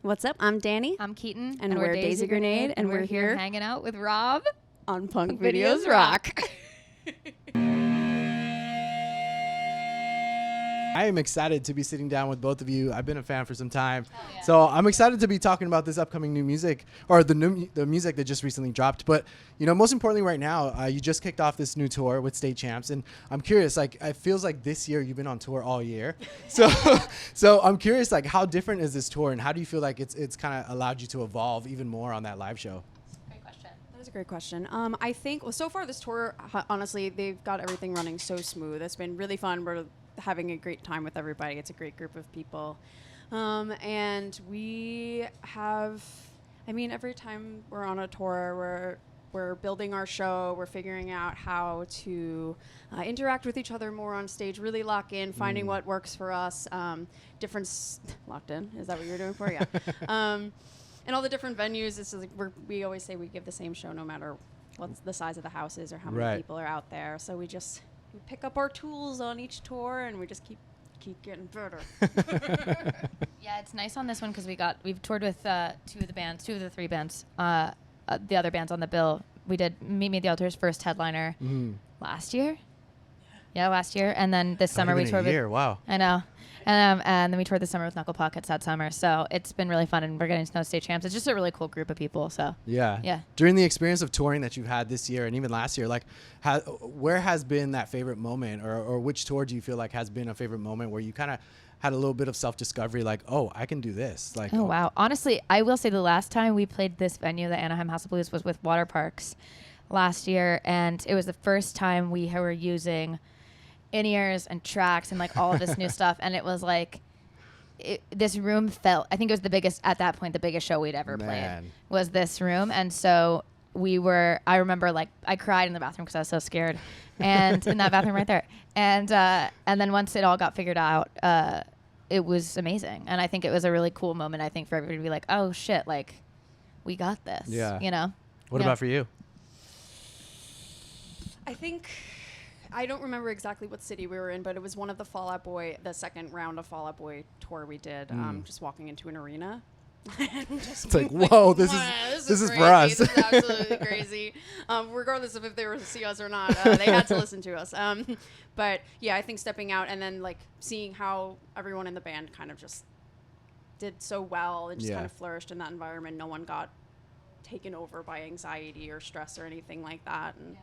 What's up? I'm Danny. I'm Keaton. And we're Daisy Grenade, and we're here hanging out with Rob on Punkvideosrock. I am excited to be sitting down with both of you. I've been a fan for some time. Yeah. So I'm excited to be talking about this upcoming new music, or the music that just recently dropped. But, you know, most importantly right now, you just kicked off this new tour with State Champs. And I'm curious, like, it feels like this year you've been on tour all year. So I'm curious, like, how different is this tour, and how do you feel like it's kind of allowed you to evolve even more on that live show? Great question. That is a great question. I think, well, so far this tour, honestly, they've got everything running so smooth. It's been really fun. We're having a great time with everybody. It's a great group of people. And we have, I mean, every time we're on a tour, we're building our show, we're figuring out how to interact with each other more on stage, really lock in, finding what works for us. Locked in, is that what you're doing for? Yeah. And all the different venues, it's like we always say we give the same show no matter what the size of the house is or how many people are out there. So we pick up our tools on each tour, and we just keep getting better. Yeah, it's nice on this one because we've toured with two of the three bands. The other bands on the bill. We did Meet Me at the Altar's first headliner last year. Yeah, last year, and then this summer we toured. Wow. I know. And then we toured this summer with Knuckle Puck at Sad Summer. So it's been really fun, and we're getting to know State Champs. It's just a really cool group of people. So yeah. During the experience of touring that you've had this year and even last year, like, where has been that favorite moment, or which tour do you feel like has been a favorite moment where you kind of had a little bit of self-discovery, like, oh, I can do this? Like, oh, wow. Honestly, I will say the last time we played this venue, the Anaheim House of Blues, was with Water Parks last year, and it was the first time we were using in-ears and tracks and like all of this new stuff, and it was like this room felt, I think it was the biggest show we'd ever played was this room. And so I remember, like, I cried in the bathroom because I was so scared, and in that bathroom right there, and then once it all got figured out, it was amazing. And I think it was a really cool moment, I think, for everybody to be like, oh shit, like, we got this. You know. What about for you? I think, I don't remember exactly what city we were in, but it was one of the second round of Fall Out Boy tour we did, just walking into an arena. It's like, whoa, this is for us. This is absolutely crazy. Regardless of if they were to see us or not, they had to listen to us. But yeah, I think stepping out and then, like, seeing how everyone in the band kind of just did so well and just kind of flourished in that environment. No one got taken over by anxiety or stress or anything like that. And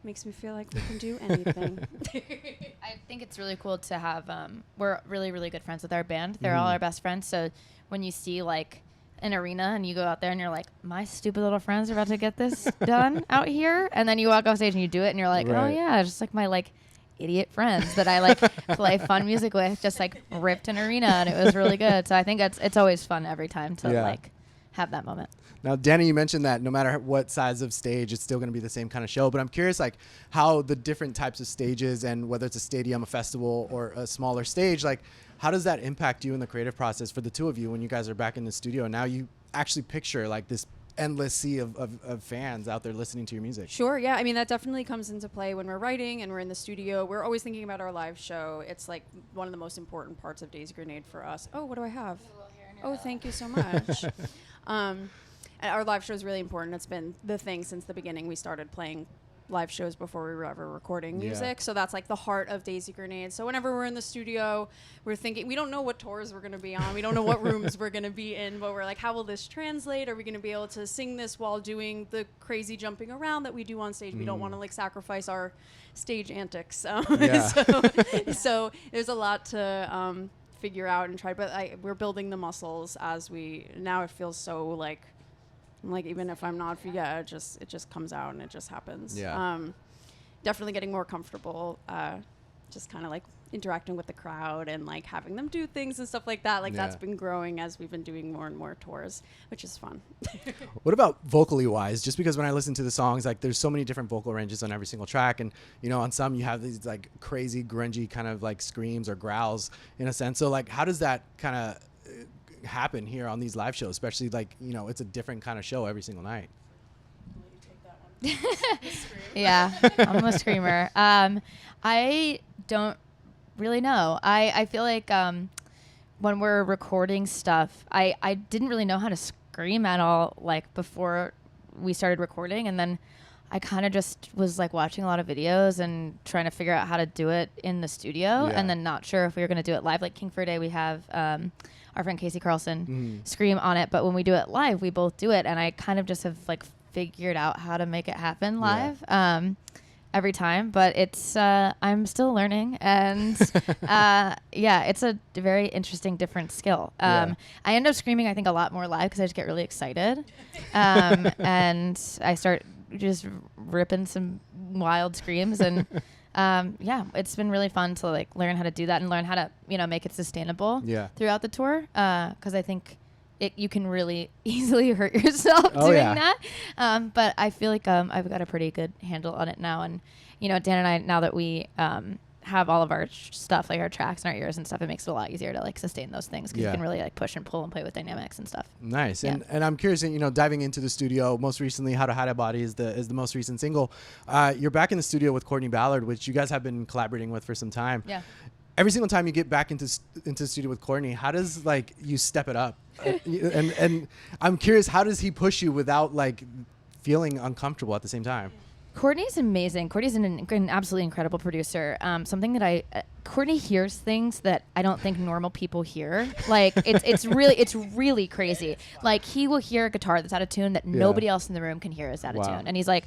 makes me feel like we can do anything. I think it's really cool to have, we're really, really good friends with our band. They're all our best friends. So when you see, like, an arena and you go out there and you're like, my stupid little friends are about to get this done out here. And then you walk off stage and you do it and you're like, oh yeah, just like my, like, idiot friends that I, like, play fun music with, just, like, ripped an arena, and it was really good. So I think it's always fun every time to like have that moment. Now, Danny, you mentioned that no matter what size of stage, it's still going to be the same kind of show. But I'm curious, like, how the different types of stages, and whether it's a stadium, a festival, or a smaller stage, like, how does that impact you in the creative process for the two of you when you guys are back in the studio? And now you actually picture, like, this endless sea of fans out there listening to your music. Sure, yeah. I mean, that definitely comes into play when we're writing and we're in the studio. We're always thinking about our live show. It's, like, one of the most important parts of Daisy Grenade for us. Oh, what do I have? Oh, thank you so much. Our live show is really important. It's been the thing since the beginning. We started playing live shows before we were ever recording music. So that's, like, the heart of Daisy Grenade. So whenever we're in the studio, we're thinking, we don't know what tours we're going to be on. We don't know what rooms we're going to be in, but we're like, how will this translate? Are we going to be able to sing this while doing the crazy jumping around that we do on stage? We don't want to, like, sacrifice our stage antics. So there's a lot to figure out and try, but we're building the muscles now it feels so, like even if I'm not, it just comes out and it just happens. Definitely getting more comfortable, just kind of, like, interacting with the crowd and, like, having them do things and stuff like that. Like, that's been growing as we've been doing more and more tours, which is fun. What about vocally wise? Just because when I listen to the songs, like, there's so many different vocal ranges on every single track, and, you know, on some you have these, like, crazy grungy kind of, like, screams or growls in a sense. So, like, how does that kind of happen here on these live shows, especially, like, you know, it's a different kind of show every single night? Yeah, I'm a screamer. I don't really know. I feel like when we're recording stuff, I didn't really know how to scream at all, like before we started recording. And then I kind of just was like watching a lot of videos and trying to figure out how to do it in the studio, and then not sure if we were going to do it live. Like King for a Day, we have our friend Casey Carlson scream on it, but when we do it live, we both do it, and I kind of just have like figured out how to make it happen live every time. But it's I'm still learning, and it's a very interesting, different skill. I end up screaming, I think, a lot more live because I just get really excited, and I start just ripping some wild screams, and it's been really fun to like learn how to do that and learn how to make it sustainable throughout the tour, because I think you can really easily hurt yourself doing that, but I feel like I've got a pretty good handle on it now. And Dan and I, now that we have all of our stuff, like our tracks and our ears and stuff, it makes it a lot easier to like sustain those things, because you can really like push and pull and play with dynamics and stuff. Nice. And I'm curious, diving into the studio most recently, How to Hide a Body is the most recent single. You're back in the studio with Courtney Ballard, which you guys have been collaborating with for some time. Yeah. Every single time you get back into the studio with Courtney, how does like you step it up? and I'm curious, how does he push you without like feeling uncomfortable at the same time? Courtney's amazing. Courtney's an absolutely incredible producer. Something that Courtney hears things that I don't think normal people hear. Like it's really crazy. Like he will hear a guitar that's out of tune that nobody else in the room can hear is out of tune. And he's like,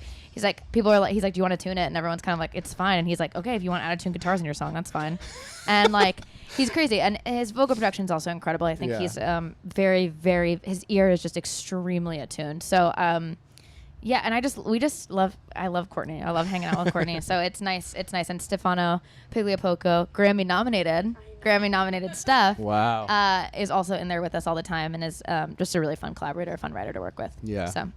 people are like, he's like, do you want to tune it? And everyone's kind of like, it's fine. And he's like, okay, if you want out of tune guitars in your song, that's fine. And like, he's crazy. And his vocal production is also incredible. I think he's very, very, his ear is just extremely attuned. So, and I love Courtney. I love hanging out with Courtney. So it's nice. And Stefano Pigliapoco, Grammy nominated stuff. Wow. Is also in there with us all the time, and is just a really fun collaborator, fun writer to work with. Yeah. So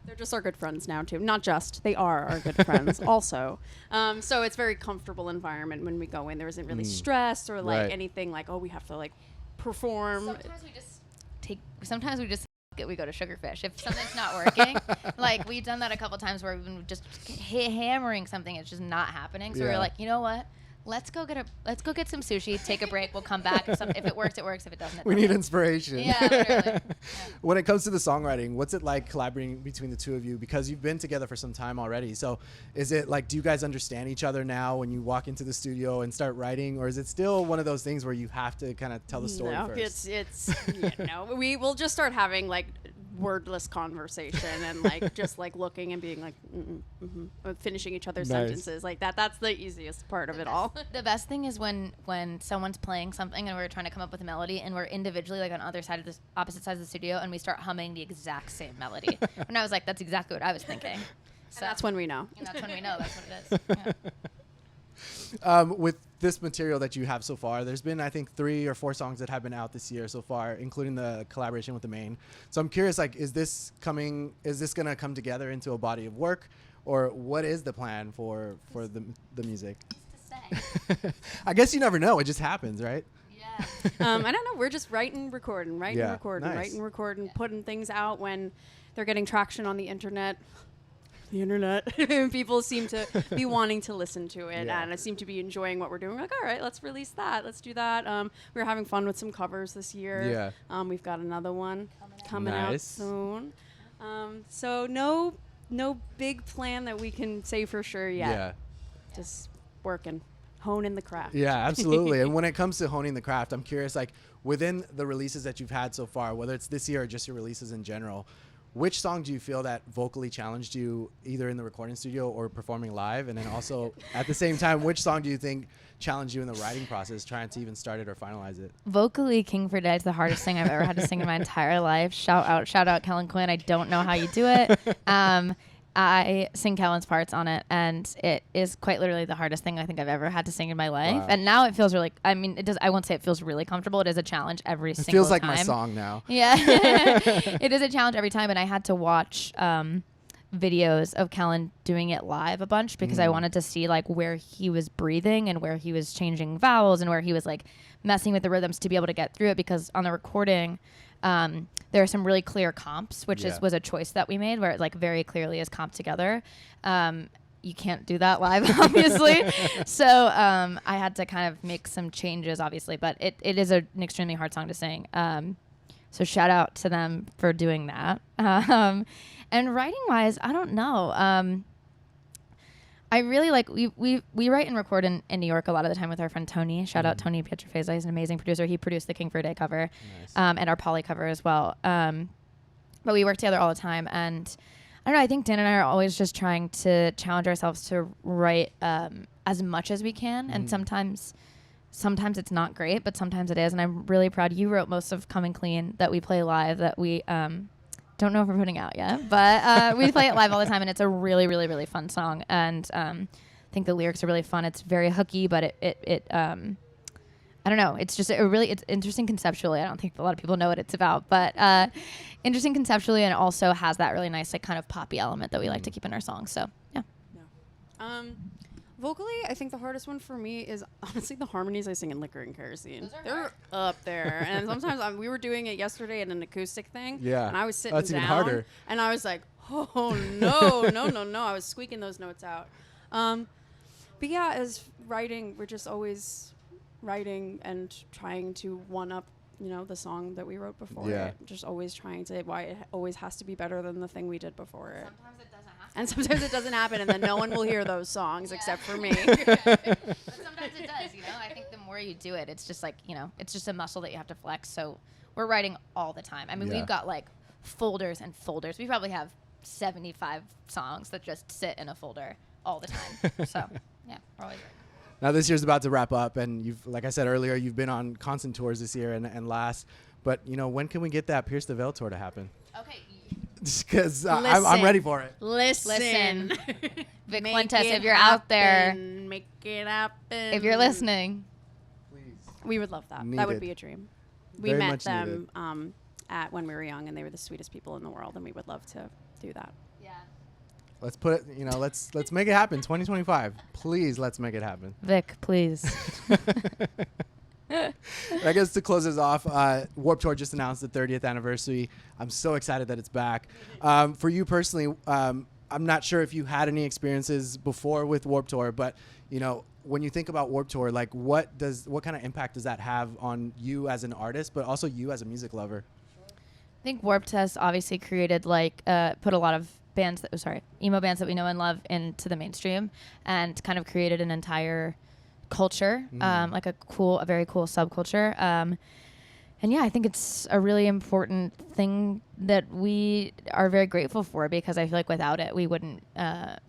they're just our good friends now too. Not just, they are our good friends also. So it's very comfortable environment when we go in. There isn't really stress or like anything like, oh, we have to like perform. Sometimes we just we go to Sugarfish if something's not working. Like we've done that a couple times where we've been just hammering something, it's just not happening. So we're like, you know what? Let's go get some sushi, take a break, we'll come back. If it works, it works. If it doesn't, we need inspiration. Yeah, literally. When it comes to the songwriting, what's it like collaborating between the two of you? Because you've been together for some time already. So is it like, do you guys understand each other now when you walk into the studio and start writing? Or is it still one of those things where you have to kind of tell the story first? We will just start having like wordless conversation and like just like looking and being like finishing each other's sentences like that. That's the easiest part of it all. The best thing is when someone's playing something and we're trying to come up with a melody and we're individually like on opposite sides of the studio and we start humming the exact same melody. And I was like, that's exactly what I was thinking. So that's when we know. And that's when we know that's what it is. With this material that you have so far, there's been, I think, 3 or 4 songs that have been out this year so far, including the collaboration with The Maine. So I'm curious, like, is this going to come together into a body of work, or what is the plan for the music? I guess you never know. It just happens, right? Yeah. I don't know. We're just writing, recording, putting things out when they're getting traction on the internet. People seem to be wanting to listen to it, and I seem to be enjoying what we're doing. We're like, all right, let's release that. Let's do that. We're having fun with some covers this year. Yeah. We've got another one coming out soon. So no big plan that we can say for sure yet. Yeah. Just working, honing the craft. Yeah, absolutely. And when it comes to honing the craft, I'm curious, like within the releases that you've had so far, whether it's this year or just your releases in general, which song do you feel that vocally challenged you either in the recording studio or performing live? And then also at the same time, which song do you think challenged you in the writing process, trying to even start it or finalize it? Vocally, King for Dead is the hardest thing I've ever had to sing in my entire life. Shout out Kellen Quinn. I don't know how you do it. I sing Kellen's parts on it, and it is quite literally the hardest thing I think I've ever had to sing in my life. Wow. And now it feels really, I won't say it feels really comfortable. It is a challenge every single time. It feels like my song now. Yeah. It is a challenge every time, and I had to watch videos of Kellen doing it live a bunch because I wanted to see like where he was breathing and where he was changing vowels and where he was like messing with the rhythms to be able to get through it, because on the recording, there are some really clear comps, which was a choice that we made where it like very clearly is comped together. you can't do that live, obviously. So I had to kind of make some changes, obviously, but it is an extremely hard song to sing. So shout out to them for doing that. And writing wise, I don't know. I really like, we write and record in New York a lot of the time with our friend Tony. Shout out Tony Pietrafesa. He's an amazing producer. He produced the King for a Day cover, and our Polly cover as well. But we work together all the time. And I don't know, I think Dan and I are always just trying to challenge ourselves to write as much as we can. And sometimes it's not great, but sometimes it is. And I'm really proud. You wrote most of Coming Clean that we play live that we don't know if we're putting out yet, but we play it live all the time, and it's a really, really, really fun song. And I think the lyrics are really fun. It's very hooky, but it I don't know. It's just it's interesting conceptually. I don't think a lot of people know what it's about, but interesting conceptually, and also has that really nice like kind of poppy element that we like to keep in our songs. So yeah. Vocally, I think the hardest one for me is honestly the harmonies I sing in Liquor and Kerosene. They're hard. up there. And sometimes we were doing it yesterday in an acoustic thing. Yeah. And I was sitting That's down. even harder. And I was like, oh, no. I was squeaking those notes out. But yeah, as writing, we're just always writing and trying to one-up, the song that we wrote before it. Just always trying to, why it always has to be better than the thing we did before it. Sometimes it doesn't happen. And sometimes it doesn't happen, and then no one will hear those songs except for me. But sometimes it does, I think the more you do it, it's just like, it's just a muscle that you have to flex. So we're writing all the time. I mean, we've got like folders and folders. We probably have 75 songs that just sit in a folder all the time. So yeah, we're always writing. Now this year's about to wrap up, and you've, like I said earlier, you've been on constant tours this year and last. But when can we get that Pierce the Veil tour to happen? Okay. Because I'm ready for it. Listen. Vic Fuentes, if you're out there, make it happen. if you're listening, Please. we would love that. That Needed. would be a dream. We Very met much them at when we were young, and they were the sweetest people in the world, and we would love to do that. yeah. Let's put it, let's make it happen. 2025. Please, let's make it happen. Vic, please. I guess to close this off, Warped Tour just announced the 30th anniversary. I'm so excited that it's back. For you personally, I'm not sure if you had any experiences before with Warped Tour, but when you think about Warped Tour, like what kind of impact does that have on you as an artist, but also you as a music lover? I think Warped has obviously created put a lot of emo bands that we know and love into the mainstream, and kind of created an entire culture, like a very cool subculture. And yeah, I think it's a really important thing that we are very grateful for, because I feel like without it, we wouldn't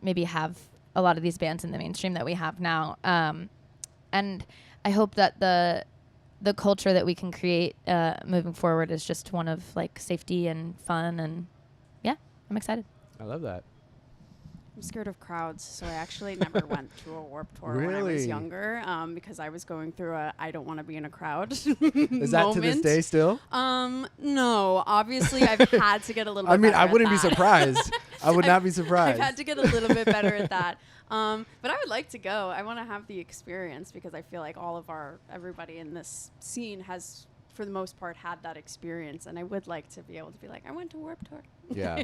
maybe have a lot of these bands in the mainstream that we have now. And I hope that the culture that we can create moving forward is just one of like safety and fun, and yeah, I'm excited. I love that. I'm scared of crowds, so I actually never went to a Warped Tour when I was Really? younger, because I was going through I don't want to be in a crowd Is that to this day still? No, obviously I've had to get a little bit I mean, better I at wouldn't be that. surprised. I would not be surprised. I've had to get a little bit better at that. But I would like to go. I want to have the experience, because I feel like everybody in this scene has, for the most part, had that experience. And I would like to be able to be like, I went to Warped Tour. Yeah.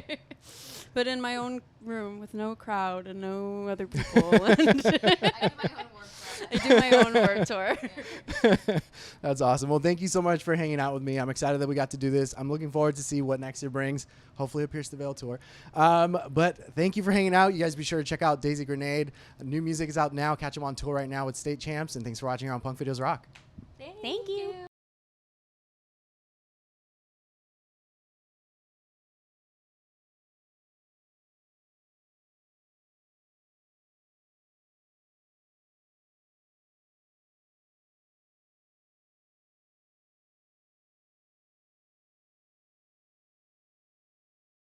But in my own room with no crowd and no other people. And I do my own Warped Tour. That's awesome. Well, thank you so much for hanging out with me. I'm excited that we got to do this. I'm looking forward to see what next year brings. Hopefully a Pierce the Veil tour. But thank you for hanging out. You guys be sure to check out Daisy Grenade. New music is out now. Catch them on tour right now with State Champs. And thanks for watching here on Punk Videos Rock. Thank you.